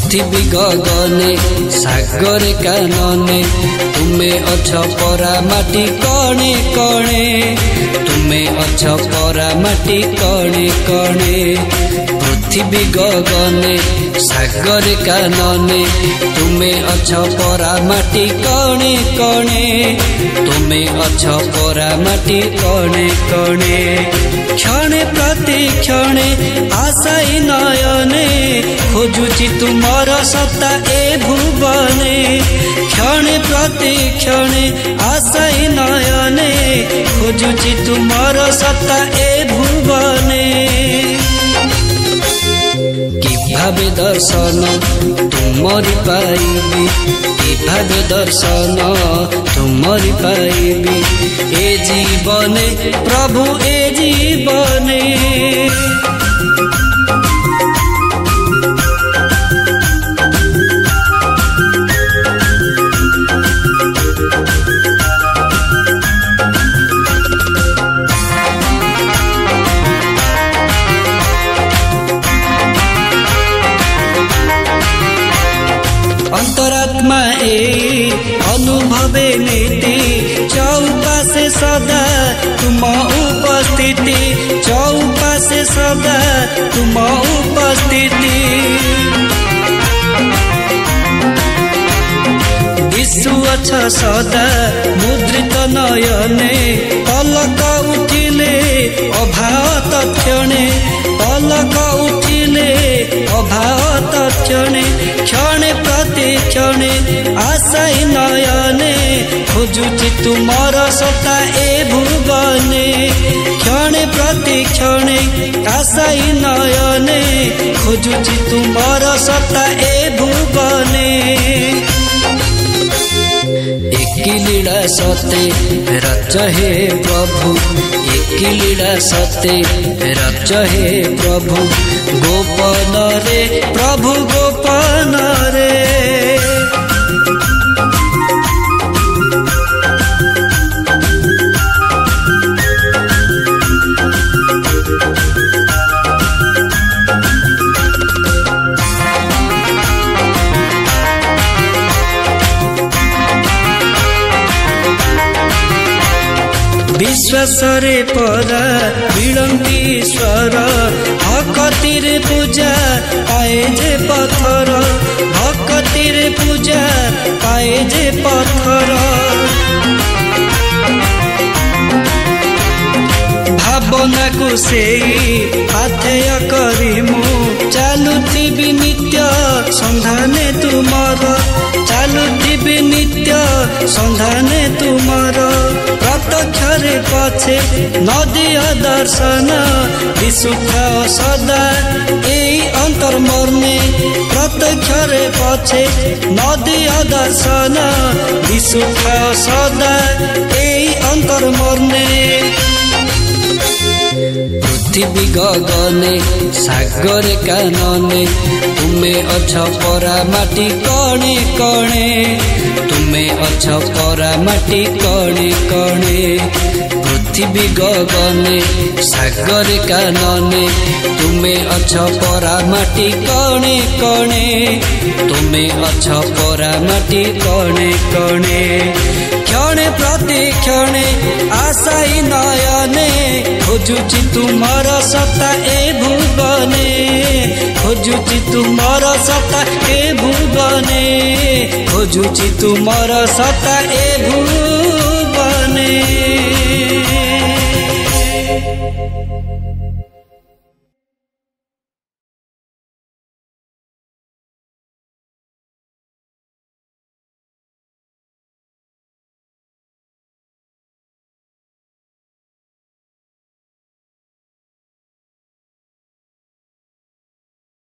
पृथ्वी गगने सागर कानने तुमे अछ परा माटी कणे कणे तुमे अछ परा माटी कणे कणे पृथ्वी गगने सागर कानने तुमे अछ परा माटी कणे कणे तुमे अछ परा माटी कणे कणे क्षणे प्रति क्षणे आशाई नयने खोजुची तुमर सत्ता ए भुवने क्षणे प्रति क्षणे आशाई नयने खोजुची तुमर सत्ता ए भुवने किभाबे दर्शन तुमरी पाइबी किभाबे दर्शन तुमरी पाइबी ए जीवने प्रभु ए जीवने अंतरात्मा ए अनुभवे नीति चौपासे सदा तुम उपस्थिति चौपासे सदा तुम उपस्थिति विश्व छ सदा मुद्रित नयने पलक उठिले अभाव तक्षणे पलक उठिले अभाव तक्षणे क्षणे प्रति क्षणे आशाई नयने खोजुची तुमर सत्ता ए भुवने क्षणे प्रति क्षणे आशाई नयने खोजुची तुमर सत्ता ए भुवने लीला सते रच हे प्रभु एक लीला सते रच हे प्रभु गोपन रे प्रभु गोपन रे विश्वास रे परा विलंबी स्वर भक्तिर पूजा पाए जे पत्थर भक्तिर पूजा पाए जे पत्थर भावना को से आथेय करिमु चालुथिबी नित्य संधाने तुमर चालुथिबी नित्य संधाने तुमर प्रत्यक्षरे पछे नदिया दर्शन विशुद्ध सदा एई अंतर्मर्मे प्रत्यक्षरे पछे नदिया दर्शन विशुद्ध सदा एई अंतर्मर्मे पृथ्वी गगने सागर कानने तुमे अछ परा माटी कणे कणे तुमे अछ परा माटी कणे कणे पृथ्वी गगने सागर कानने तुमे अछ परा माटी कणे कणे तुमे अछ परा माटी कणे कणे क्षणे प्रति क्षणे आशाई नयने खोजुची तुमर सत्ता ए भुवने खोजुची तुमर सत्ता ए भुवने खोजुची तुमर सत्ता ए भुवने।